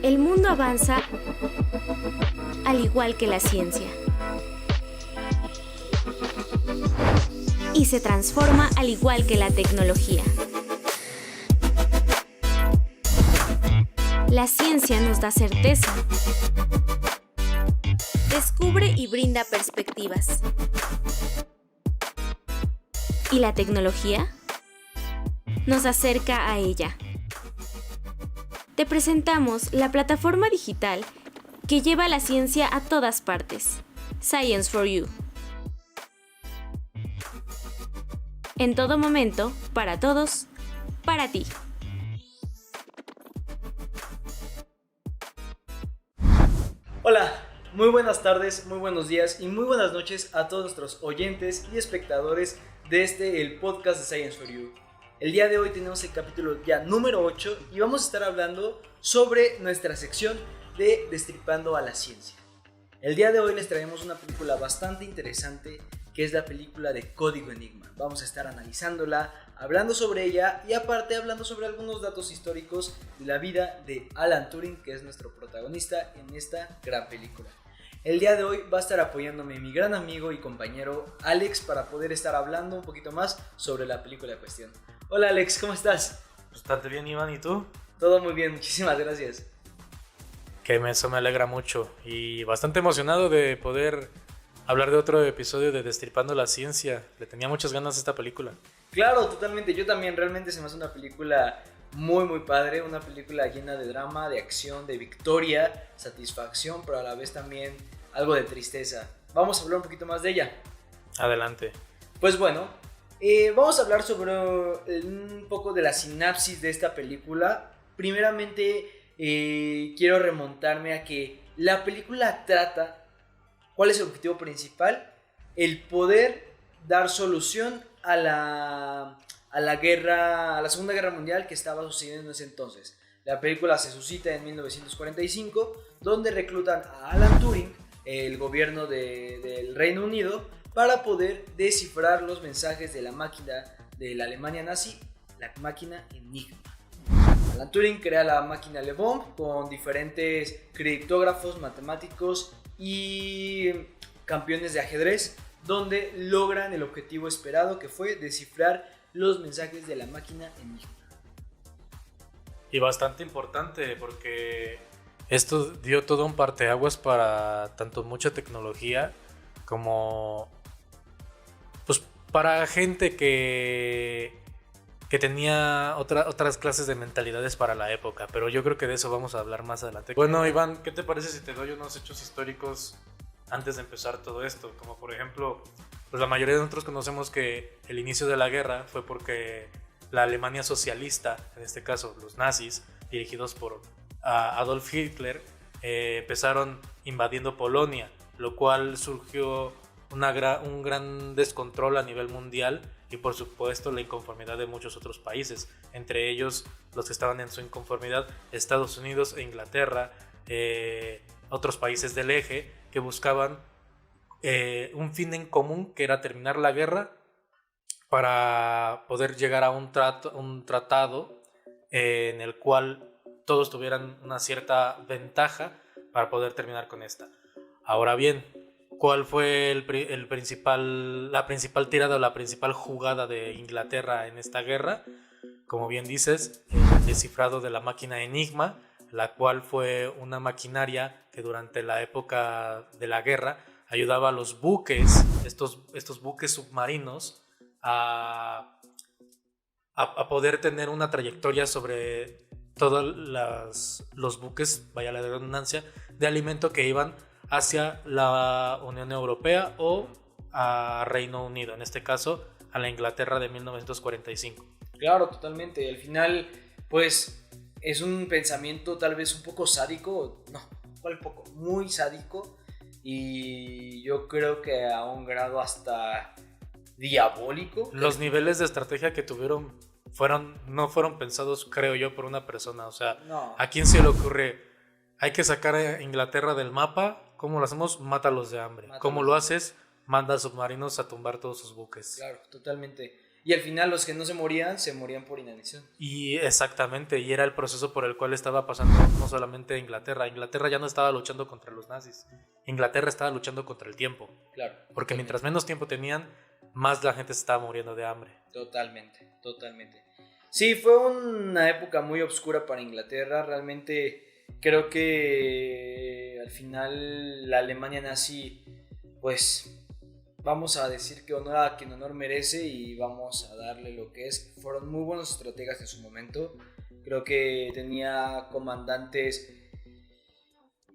El mundo avanza al igual que la ciencia. Y se transforma al igual que la tecnología. La ciencia nos da certeza. Descubre y brinda perspectivas. ¿Y la tecnología? Nos acerca a ella. Te presentamos la plataforma digital que lleva la ciencia a todas partes. Science for You. En todo momento, para todos, para ti. Hola, muy buenas tardes, muy buenos días y muy buenas noches a todos nuestros oyentes y espectadores de el podcast de Science for You. El día de hoy tenemos el capítulo ya número 8 y vamos a estar hablando sobre nuestra sección de Destripando a la Ciencia. El día de hoy les traemos una película bastante interesante que es la película de Código Enigma. Vamos a estar analizándola, hablando sobre ella y aparte hablando sobre algunos datos históricos de la vida de Alan Turing, que es nuestro protagonista en esta gran película. El día de hoy va a estar apoyándome mi gran amigo y compañero Alex para poder estar hablando un poquito más sobre la película en cuestión. Hola Alex, ¿cómo estás? Bastante bien, Iván, ¿y tú? Todo muy bien, muchísimas gracias. Eso me alegra mucho y bastante emocionado de poder hablar de otro episodio de Destripando la Ciencia. Le tenía muchas ganas a esta película. Claro, totalmente, yo también, realmente se me hace una película muy padre, una película llena de drama, de acción, de victoria, satisfacción, pero a la vez también algo de tristeza. Vamos a hablar un poquito más de ella. Adelante. Pues bueno, vamos a hablar sobre un poco de la sinapsis de esta película. Primeramente, quiero remontarme a que la película trata, ¿cuál es el objetivo principal? El poder dar solución a la guerra, a la Segunda Guerra Mundial que estaba sucediendo en ese entonces. La película se suscita en 1945, donde reclutan a Alan Turing, el gobierno del Reino Unido, para poder descifrar los mensajes de la máquina de la Alemania nazi, la máquina Enigma. Alan Turing crea la máquina Le Bon con diferentes criptógrafos, matemáticos y campeones de ajedrez, donde logran el objetivo esperado, que fue descifrar los mensajes de la máquina Enigma. Y bastante importante porque esto dio todo un parteaguas para tanto mucha tecnología como pues para gente que tenía otras clases de mentalidades para la época, pero yo creo que de eso vamos a hablar más adelante. Bueno, Iván, ¿qué te parece si te doy unos hechos históricos antes de empezar todo esto? Como por ejemplo, pues la mayoría de nosotros conocemos que el inicio de la guerra fue porque la Alemania socialista, en este caso los nazis, dirigidos por Adolf Hitler, empezaron invadiendo Polonia, lo cual surgió un gran descontrol a nivel mundial y por supuesto la inconformidad de muchos otros países, entre ellos los que estaban en su inconformidad, Estados Unidos e Inglaterra, otros países del eje que buscaban un fin en común, que era terminar la guerra para poder llegar a un tratado en el cual todos tuvieran una cierta ventaja para poder terminar con esta. Ahora bien, ¿cuál fue la principal tirada o la principal jugada de Inglaterra en esta guerra? Como bien dices, el descifrado de la máquina Enigma, la cual fue una maquinaria que durante la época de la guerra ayudaba a los buques, estos buques submarinos, a poder tener una trayectoria sobre todos los buques, vaya la redundancia, de alimento que iban hacia la Unión Europea o a Reino Unido, en este caso a la Inglaterra de 1945. Claro, totalmente. Al final, pues, es un pensamiento tal vez un poco sádico, no, ¿cuál poco? Muy sádico, y yo creo que a un grado hasta diabólico. Los niveles de estrategia que tuvieron no fueron pensados, creo yo, por una persona. O sea, no. ¿A quién se le ocurre? Hay que sacar a Inglaterra del mapa. ¿Cómo lo hacemos? Mátalos de hambre. ¿Cómo lo haces? Manda submarinos a tumbar todos sus buques. Claro, totalmente. y al final los que no se morían por inanición. Y exactamente, y era el proceso por el cual estaba pasando no solamente Inglaterra. Inglaterra ya no estaba luchando contra los nazis. Inglaterra estaba luchando contra el tiempo. Claro. Porque totalmente. mientras menos tiempo tenían, más la gente se estaba muriendo de hambre. Totalmente. Sí, fue una época muy oscura para Inglaterra. Realmente creo que al final la Alemania nazi, pues vamos a decir que honor a quien honor merece y vamos a darle lo que es. Fueron muy buenos estrategas en su momento. Creo que tenía comandantes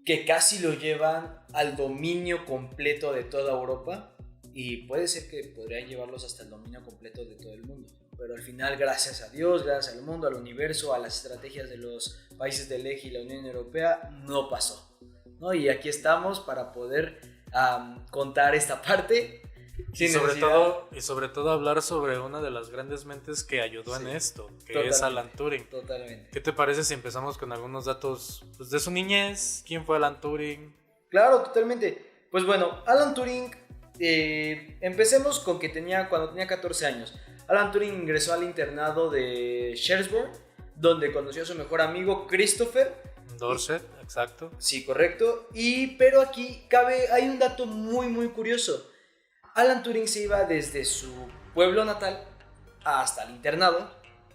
que casi lo llevan al dominio completo de toda Europa y puede ser que podrían llevarlos hasta el dominio completo de todo el mundo. Pero al final, gracias a Dios, gracias al mundo, al universo, a las estrategias de los países del eje y la Unión Europea, no pasó, ¿no? Y aquí estamos para poder contar esta parte. Y sobre todo hablar sobre una de las grandes mentes que ayudó en esto, que totalmente, es Alan Turing. Totalmente. ¿Qué te parece si empezamos con algunos datos pues, de su niñez? ¿Quién fue Alan Turing? Claro, totalmente. Pues bueno, Alan Turing, empecemos con que cuando tenía 14 años. Alan Turing ingresó al internado de Shrewsbury, donde conoció a su mejor amigo Christopher Dorset, exacto. Sí, correcto. Pero aquí hay un dato muy, muy curioso. Alan Turing se iba desde su pueblo natal hasta el internado,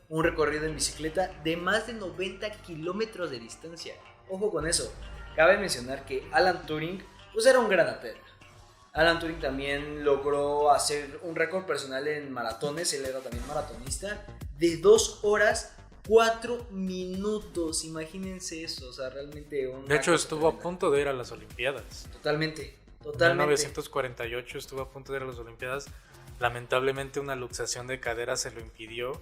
un recorrido en bicicleta de más de 90 kilómetros de distancia. Ojo con eso. Cabe mencionar que Alan Turing pues era un gran atleta. Alan Turing también logró hacer un récord personal en maratones, él era también maratonista, de 2 horas 4 minutos, imagínense eso, o sea, realmente de hecho estuvo a punto de ir a las Olimpiadas. Totalmente. En 1948 estuvo a punto de ir a las Olimpiadas, lamentablemente una luxación de cadera se lo impidió,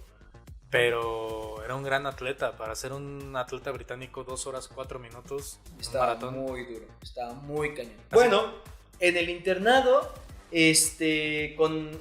pero era un gran atleta, para ser un atleta británico 2 horas 4 minutos, estaba maratón. Muy duro, estaba muy cañón. Bueno, en el internado,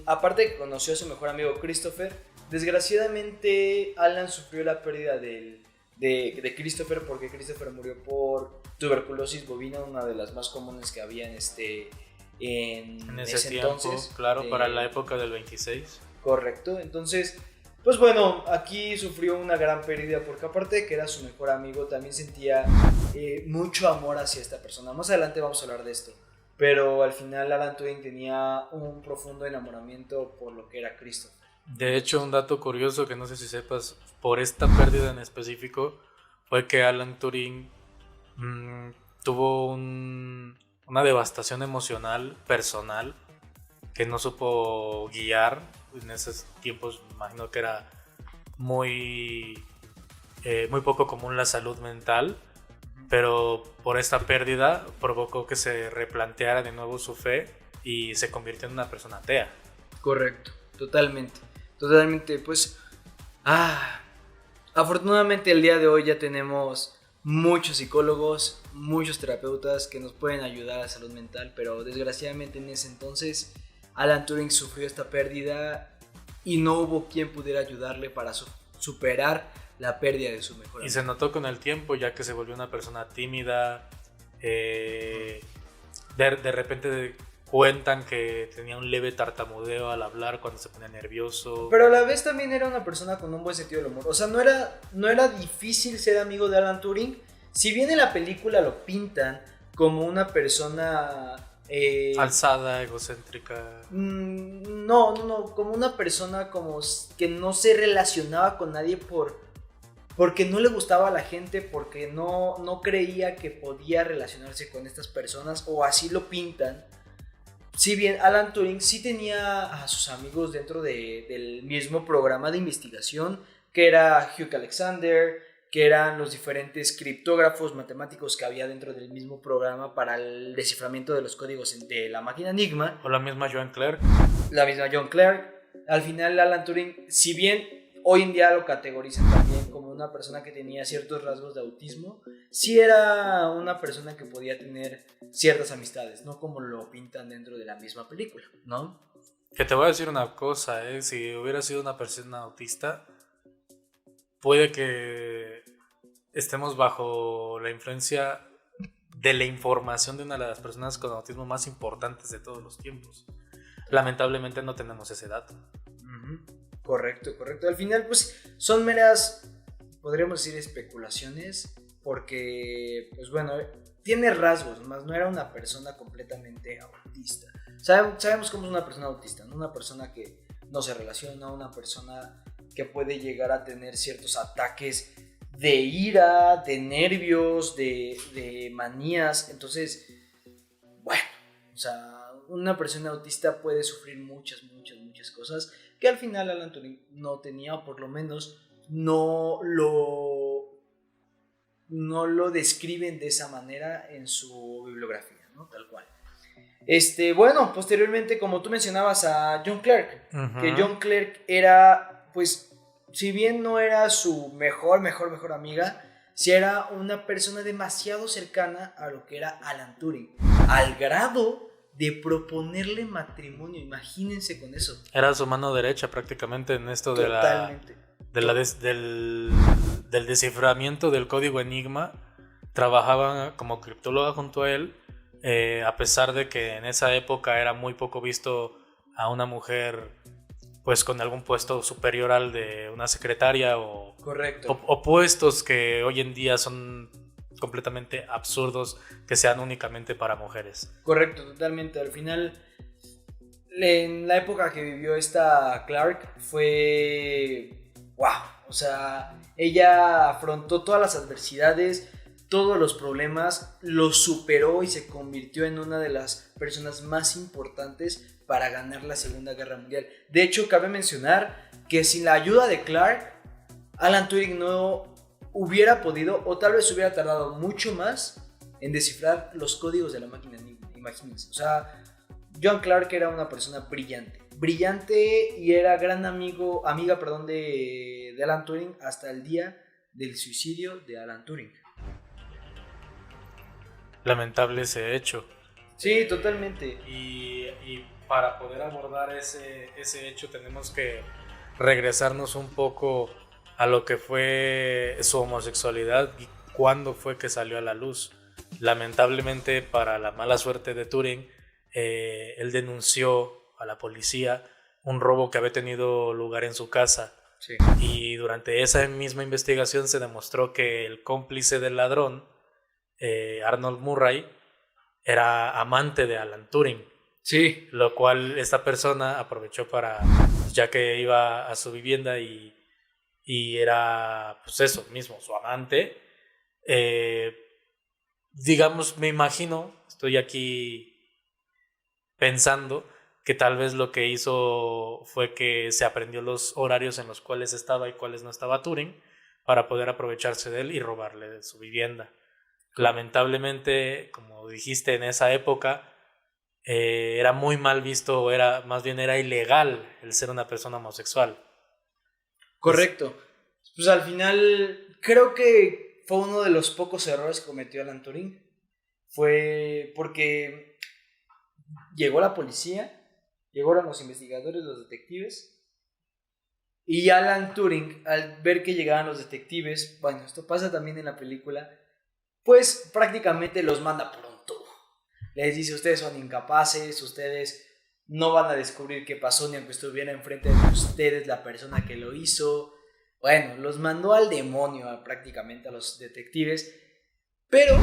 aparte de que conoció a su mejor amigo Christopher, desgraciadamente Alan sufrió la pérdida de Christopher porque Christopher murió por tuberculosis bovina, una de las más comunes que había en ese tiempo, entonces. Claro, para la época del 26. Correcto, entonces, pues bueno, aquí sufrió una gran pérdida porque aparte de que era su mejor amigo, también sentía mucho amor hacia esta persona. Más adelante vamos a hablar de esto. Pero al final Alan Turing tenía un profundo enamoramiento por lo que era Christopher. De hecho, un dato curioso que no sé si sepas, por esta pérdida en específico, fue que Alan Turing tuvo una devastación emocional, personal, que no supo guiar. En esos tiempos, imagino que era muy poco común la salud mental, pero por esta pérdida provocó que se replanteara de nuevo su fe y se convirtió en una persona atea. Correcto, totalmente, pues afortunadamente el día de hoy ya tenemos muchos psicólogos, muchos terapeutas que nos pueden ayudar a la salud mental, pero desgraciadamente en ese entonces Alan Turing sufrió esta pérdida y no hubo quien pudiera ayudarle para superar la pérdida de su mejor amigo. Y se notó con el tiempo, ya que se volvió una persona tímida. De repente cuentan que tenía un leve tartamudeo al hablar cuando se ponía nervioso. Pero a la vez también era una persona con un buen sentido del humor. O sea, no era difícil ser amigo de Alan Turing. Si bien en la película lo pintan como una persona alzada, egocéntrica. No, como una persona como que no se relacionaba con nadie porque no le gustaba a la gente, porque no creía que podía relacionarse con estas personas, o así lo pintan. Si bien Alan Turing sí tenía a sus amigos dentro del mismo programa de investigación, que era Hugh Alexander, que eran los diferentes criptógrafos matemáticos que había dentro del mismo programa para el desciframiento de los códigos de la máquina Enigma. O la misma John Clerk. La misma John Clerk. Al final Alan Turing, si bien hoy en día lo categorizan también como una persona que tenía ciertos rasgos de autismo, sí era una persona que podía tener ciertas amistades, no como lo pintan dentro de la misma película, ¿no? Que te voy a decir una cosa, si hubiera sido una persona autista, puede que estemos bajo la influencia de la información de una de las personas con autismo más importantes de todos los tiempos. Lamentablemente no tenemos ese dato. Correcto, correcto. Al final, pues, son meras, podríamos decir, especulaciones, porque, pues bueno, tiene rasgos, más no era una persona completamente autista. Sabemos cómo es una persona autista, ¿no? Una persona que no se relaciona, una persona que puede llegar a tener ciertos ataques de ira, de nervios, de manías. Entonces, bueno, o sea, una persona autista puede sufrir muchas cosas que al final Alan Turing no tenía, o por lo menos no lo describen de esa manera en su bibliografía, ¿no? Tal cual. Bueno, posteriormente, como tú mencionabas a John Clark, que John Clark era, pues, si bien no era su mejor amiga, sí era una persona demasiado cercana a lo que era Alan Turing, al grado de proponerle matrimonio. Imagínense con eso. Era su mano derecha prácticamente en esto Totalmente. del desciframiento del código Enigma. Trabajaba como criptóloga junto a él, a pesar de que en esa época era muy poco visto a una mujer pues con algún puesto superior al de una secretaria o puestos que hoy en día son completamente absurdos que sean únicamente para mujeres. Correcto, totalmente. Al final, en la época que vivió esta Clark fue wow. O sea, ella afrontó todas las adversidades, todos los problemas, los superó y se convirtió en una de las personas más importantes para ganar la Segunda Guerra Mundial. De hecho, cabe mencionar que sin la ayuda de Clark, Alan Turing no hubiera podido, o tal vez hubiera tardado mucho más en descifrar los códigos de la máquina Enigma. Imagínense. O sea, John Clark era una persona brillante y era gran amiga de Alan Turing hasta el día del suicidio de Alan Turing. Lamentable ese hecho. Sí, totalmente. Y para poder abordar ese hecho tenemos que regresarnos un poco a lo que fue su homosexualidad y cuándo fue que salió a la luz. Lamentablemente, para la mala suerte de Turing, él denunció a la policía un robo que había tenido lugar en su casa. Sí. Y durante esa misma investigación se demostró que el cómplice del ladrón, Arnold Murray, era amante de Alan Turing. Sí. Lo cual esta persona aprovechó para, ya que iba a su vivienda y era, pues eso mismo, su amante, digamos, me imagino, estoy aquí pensando que tal vez lo que hizo fue que se aprendió los horarios en los cuales estaba y cuáles no estaba Turing para poder aprovecharse de él y robarle de su vivienda. Lamentablemente, como dijiste, en esa época era muy mal visto, era ilegal el ser una persona homosexual. Correcto. Pues al final creo que fue uno de los pocos errores que cometió Alan Turing. Fue porque llegó la policía, llegaron los investigadores, los detectives, y Alan Turing, al ver que llegaban los detectives, bueno, esto pasa también en la película, pues prácticamente los manda por un tubo. Les dice, ustedes son incapaces, ustedes no van a descubrir qué pasó ni aunque estuviera enfrente de ustedes la persona que lo hizo. Bueno, los mandó al demonio prácticamente a los detectives. Pero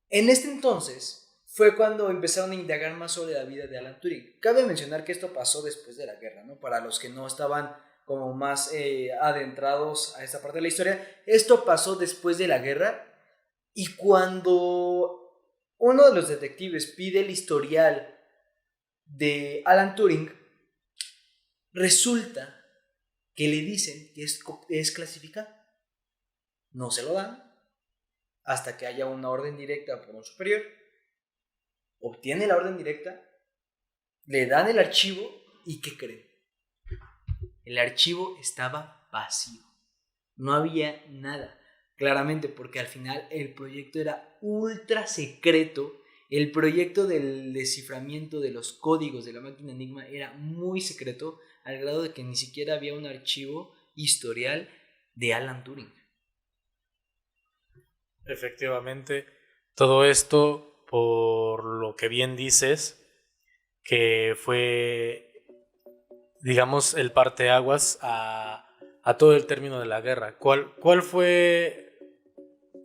en este entonces fue cuando empezaron a indagar más sobre la vida de Alan Turing. Cabe mencionar que esto pasó después de la guerra, ¿no? Para los que no estaban como más adentrados a esta parte de la historia, esto pasó después de la guerra. Y cuando uno de los detectives pide el historial de Alan Turing, resulta que le dicen que es clasificado. No se lo dan hasta que haya una orden directa por un superior. Obtiene la orden directa, le dan el archivo y ¿qué creen? El archivo estaba vacío. No había nada. Claramente porque al final el proyecto era ultra secreto. El proyecto del desciframiento de los códigos de la máquina Enigma era muy secreto, al grado de que ni siquiera había un archivo historial de Alan Turing. Efectivamente, todo esto, por lo que bien dices, que fue digamos, el parteaguas a todo el término de la guerra. ¿Cuál fue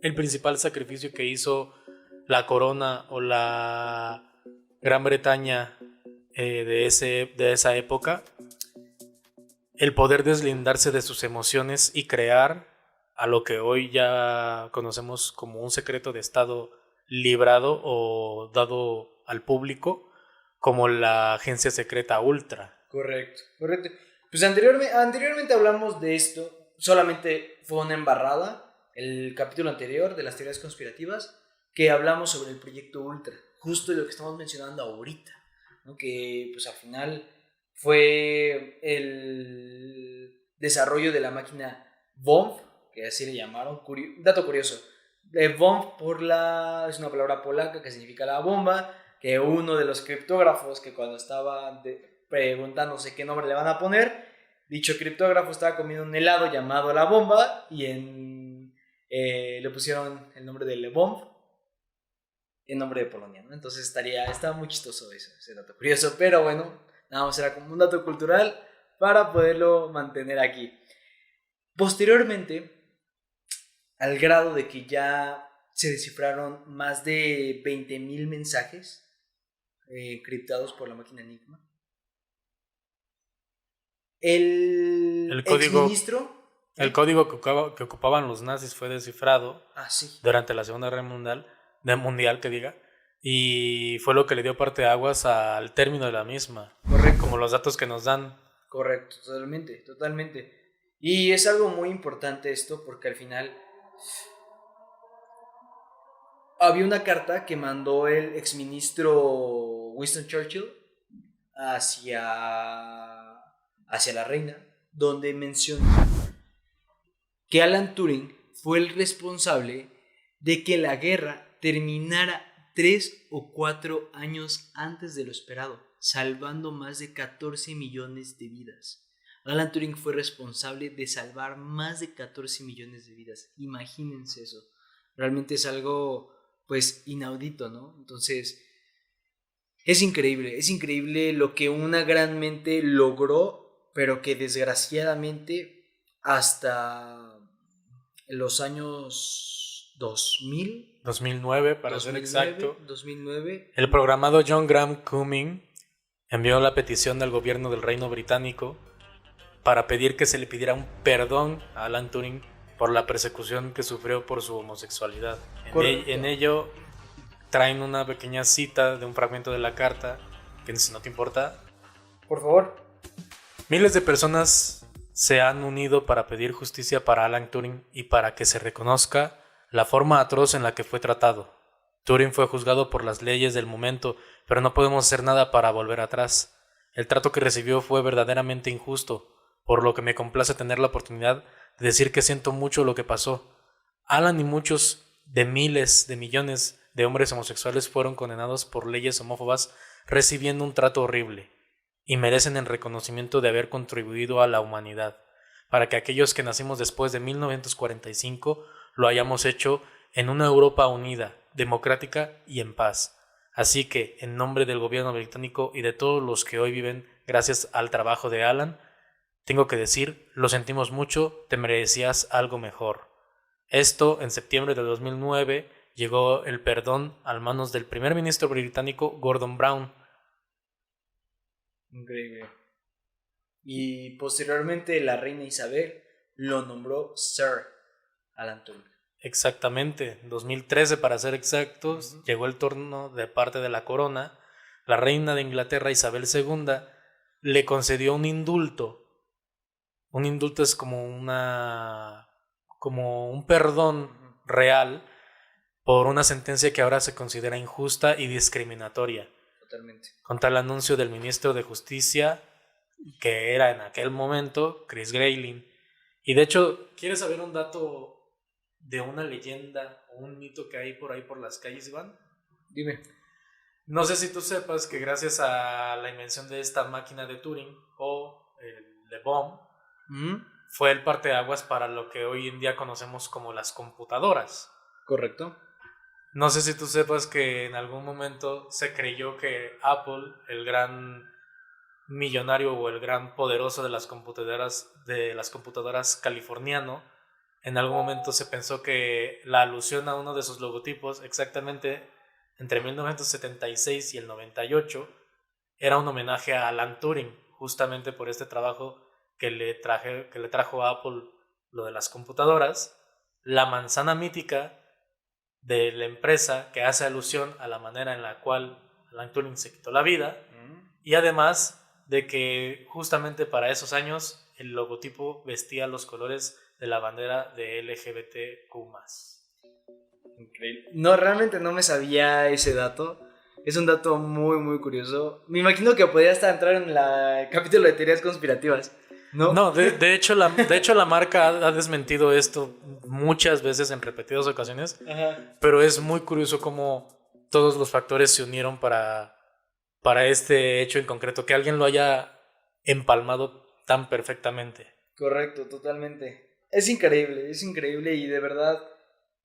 el principal sacrificio que hizo la corona o la Gran Bretaña de esa época? El poder deslindarse de sus emociones y crear a lo que hoy ya conocemos como un secreto de Estado librado o dado al público, como la agencia secreta Ultra. Correcto, correcto. Pues anteriormente hablamos de esto, solamente fue una embarrada, el capítulo anterior de las teorías conspirativas, que hablamos sobre el proyecto Ultra, justo lo que estamos mencionando ahorita, ¿no? Que pues al final fue el desarrollo de la máquina Bomb, que así le llamaron, dato curioso, Bomb es una palabra polaca que significa la bomba, que uno de los criptógrafos que cuando estaba preguntándose qué nombre le van a poner, dicho criptógrafo estaba comiendo un helado llamado la bomba y le pusieron el nombre de Le Bomb en nombre de Polonia, ¿no? Entonces está muy chistoso ese dato curioso, pero bueno, nada más era como un dato cultural para poderlo mantener aquí. Posteriormente, al grado de que ya se descifraron más de 20,000 mensajes encriptados por la máquina Enigma. El exministro... El código que ocupaban los nazis fue descifrado durante la Segunda Guerra Mundial, y fue lo que le dio parteaguas al término de la misma. Correcto. Como los datos que nos dan. Correcto, totalmente. Y es algo muy importante esto porque al final había una carta que mandó el exministro Winston Churchill hacia la reina, donde menciona que Alan Turing fue el responsable de que la guerra terminara 3 o 4 años antes de lo esperado, salvando más de 14 millones de vidas. Alan Turing fue responsable de salvar más de 14 millones de vidas. Imagínense eso. Realmente es algo, pues, inaudito, ¿no? Entonces, es increíble lo que una gran mente logró, pero que desgraciadamente hasta los años 2009, para ser exacto, 2009, el programado John Graham Cumming envió la petición del gobierno del Reino Británico para pedir que se le pidiera un perdón a Alan Turing por la persecución que sufrió por su homosexualidad. En ello traen una pequeña cita de un fragmento de la carta, que si no te importa, por favor. Miles de personas se han unido para pedir justicia para Alan Turing y para que se reconozca la forma atroz en la que fue tratado. Turing fue juzgado por las leyes del momento, pero no podemos hacer nada para volver atrás. El trato que recibió fue verdaderamente injusto, por lo que me complace tener la oportunidad de decir que siento mucho lo que pasó. Alan y muchos de miles de millones de hombres homosexuales fueron condenados por leyes homófobas recibiendo un trato horrible, y merecen el reconocimiento de haber contribuido a la humanidad, para que aquellos que nacimos después de 1945 lo hayamos hecho en una Europa unida, democrática y en paz. Así que, en nombre del gobierno británico y de todos los que hoy viven gracias al trabajo de Alan, tengo que decir, lo sentimos mucho, te merecías algo mejor. Esto, en septiembre de 2009, llegó el perdón a manos del primer ministro británico Gordon Brown. Increíble. Y posteriormente la reina Isabel lo nombró Sir Alan Turing. Exactamente, en 2013 para ser exactos, llegó el turno de parte de la corona. La reina de Inglaterra, Isabel II, le concedió un indulto. Un indulto es como un perdón real por una sentencia que ahora se considera injusta y discriminatoria. Totalmente. Con tal anuncio del ministro de Justicia, que era en aquel momento Chris Grayling. Y de hecho, ¿quieres saber un dato de una leyenda o un mito que hay por ahí por las calles, Iván? Dime. No sé si tú sepas que gracias a la invención de esta máquina de Turing o el Le Bomb, fue el parteaguas para lo que hoy en día conocemos como las computadoras. Correcto. No sé si tú sepas que en algún momento se creyó que Apple, el gran millonario o el gran poderoso de las computadoras californiano, en algún momento se pensó que la alusión a uno de sus logotipos, exactamente entre 1976 y el 98, era un homenaje a Alan Turing, justamente por este trabajo que le trajo a Apple, lo de las computadoras, la manzana mítica de la empresa, que hace alusión a la manera en la cual Alan Turing se quitó la vida, y además de que justamente para esos años el logotipo vestía los colores de la bandera de LGBTQ+. Increíble. No, realmente no me sabía ese dato. Es un dato muy, muy curioso. Me imagino que podría hasta entrar en el capítulo de teorías conspirativas, ¿no? No, de hecho la marca ha desmentido esto muchas veces en repetidas ocasiones. Ajá. Pero es muy curioso cómo todos los factores se unieron para este hecho en concreto, que alguien lo haya empalmado tan perfectamente. Correcto, totalmente. Es increíble y de verdad,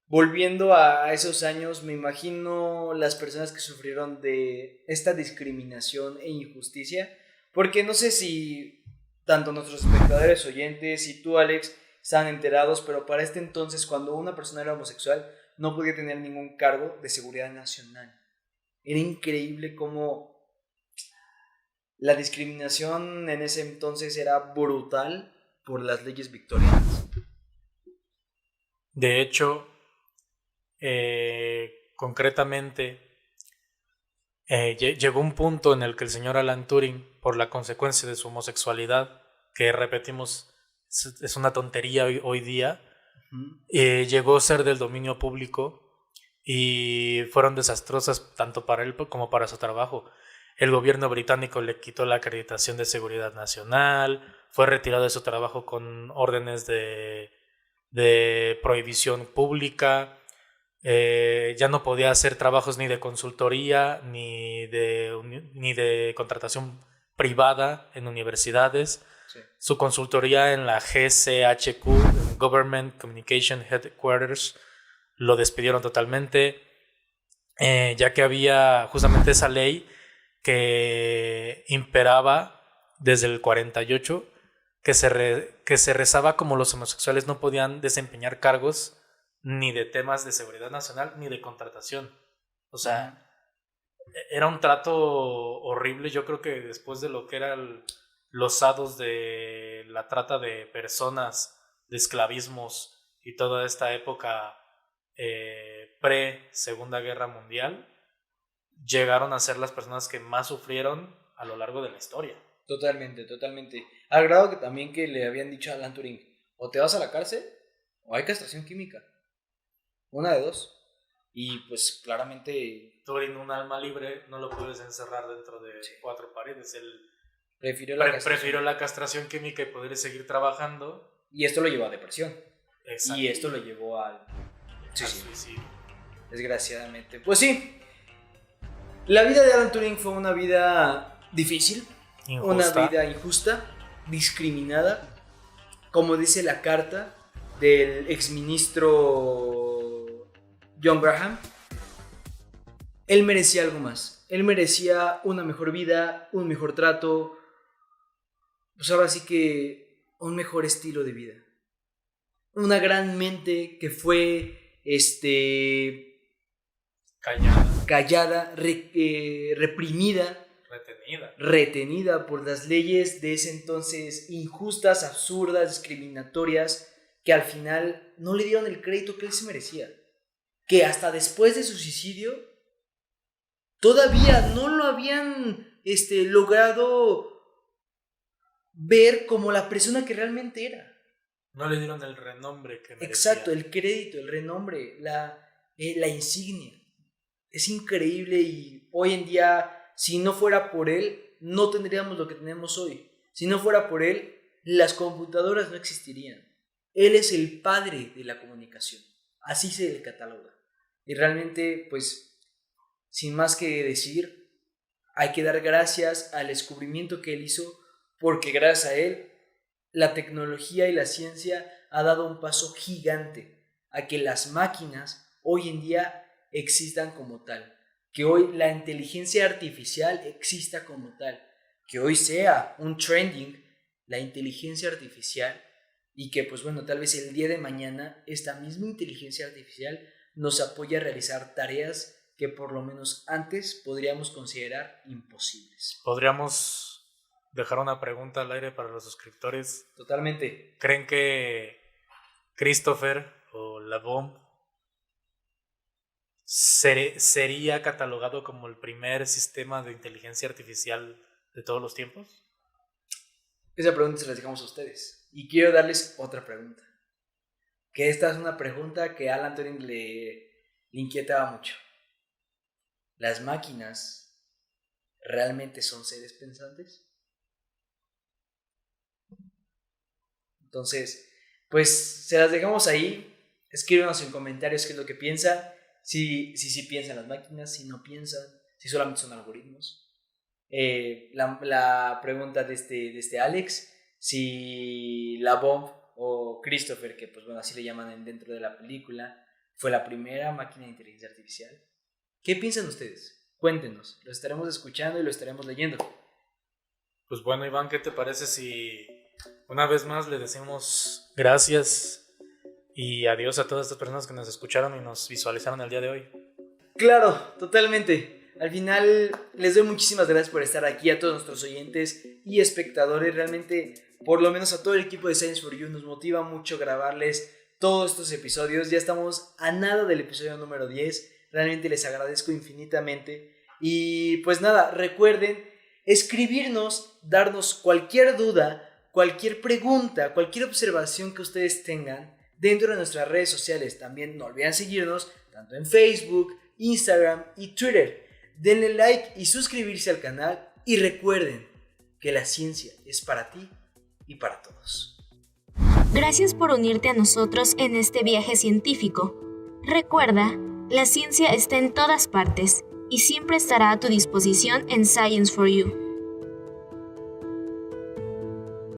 volviendo a esos años, me imagino las personas que sufrieron de esta discriminación e injusticia, porque no sé si tanto nuestros espectadores, oyentes y tú, Alex, están enterados, pero para este entonces, cuando una persona era homosexual, no podía tener ningún cargo de seguridad nacional. Era increíble cómo la discriminación en ese entonces era brutal por las leyes victorianas. De hecho, concretamente, llegó un punto en el que el señor Alan Turing, por la consecuencia de su homosexualidad, que repetimos, es una tontería hoy día, llegó a ser del dominio público y fueron desastrosas tanto para él como para su trabajo. El gobierno británico le quitó la acreditación de seguridad nacional, fue retirado de su trabajo con órdenes de prohibición pública, ya no podía hacer trabajos ni de consultoría ni de contratación privada en universidades. Sí. Su consultoría en la GCHQ, Government Communication Headquarters, lo despidieron totalmente, ya que había justamente esa ley que imperaba desde el 48, que se rezaba como los homosexuales no podían desempeñar cargos ni de temas de seguridad nacional ni de contratación. O sea, era un trato horrible. Yo creo que después de lo que eran los hados de la trata de personas, de esclavismos y toda esta época pre-Segunda Guerra Mundial, llegaron a ser las personas que más sufrieron a lo largo de la historia. Totalmente. Al grado que también que le habían dicho a Alan Turing, o te vas a la cárcel o hay castración química. Una de dos. Y pues claramente Turing, un alma libre, no lo puedes encerrar dentro de cuatro paredes. Él prefirió la castración química y poder seguir trabajando. Y esto lo llevó a depresión. Exacto. Y esto lo llevó al suicidio. Desgraciadamente. Pues sí. La vida de Alan Turing fue una vida difícil, una vida injusta, discriminada, como dice la carta del exministro John Graham. Él merecía algo más, él merecía una mejor vida, un mejor trato, pues ahora sí que un mejor estilo de vida. Una gran mente que fue callada, reprimida, retenida por las leyes de ese entonces injustas, absurdas, discriminatorias, que al final no le dieron el crédito que él se merecía, que hasta después de su suicidio todavía no lo habían logrado ver como la persona que realmente era. No le dieron el renombre que merecía. Exacto, el crédito, el renombre, la insignia. Es increíble y hoy en día, si no fuera por él, no tendríamos lo que tenemos hoy. Si no fuera por él, las computadoras no existirían. Él es el padre de la comunicación. Así se le cataloga. Y realmente, pues, sin más que decir, hay que dar gracias al descubrimiento que él hizo, porque gracias a él, la tecnología y la ciencia ha dado un paso gigante a que las máquinas hoy en día existan como tal, que hoy la inteligencia artificial exista como tal, que hoy sea un trending la inteligencia artificial y que pues bueno, tal vez el día de mañana esta misma inteligencia artificial nos apoye a realizar tareas que por lo menos antes podríamos considerar imposibles. Podríamos dejar una pregunta al aire para los suscriptores. Totalmente. ¿Creen que Christopher o la bomba sería catalogado como el primer sistema de inteligencia artificial de todos los tiempos? Esa pregunta se la dejamos a ustedes. Y quiero darles otra pregunta. Que esta es una pregunta que a Alan Turing le inquietaba mucho. ¿Las máquinas realmente son seres pensantes? Entonces, pues se las dejamos ahí. Escríbanos en comentarios qué es lo que piensa. Si piensan las máquinas, si no piensan, si solamente son algoritmos. La pregunta de este Alex, si la Bomb o Christopher, que pues bueno, así le llaman dentro de la película, fue la primera máquina de inteligencia artificial. ¿Qué piensan ustedes? Cuéntenos, lo estaremos escuchando y lo estaremos leyendo. Pues bueno, Iván, ¿qué te parece si una vez más le decimos gracias y adiós a todas estas personas que nos escucharon y nos visualizaron el día de hoy? Claro, totalmente. Al final les doy muchísimas gracias por estar aquí, a todos nuestros oyentes y espectadores. Realmente, por lo menos a todo el equipo de Science for You, nos motiva mucho grabarles todos estos episodios. Ya estamos a nada del episodio número 10. Realmente les agradezco infinitamente. Y pues nada, recuerden escribirnos, darnos cualquier duda, cualquier pregunta, cualquier observación que ustedes tengan dentro de nuestras redes sociales. También no olviden seguirnos tanto en Facebook, Instagram y Twitter. Denle like y suscribirse al canal. Y recuerden que la ciencia es para ti y para todos. Gracias por unirte a nosotros en este viaje científico. Recuerda, la ciencia está en todas partes y siempre estará a tu disposición en Science for You.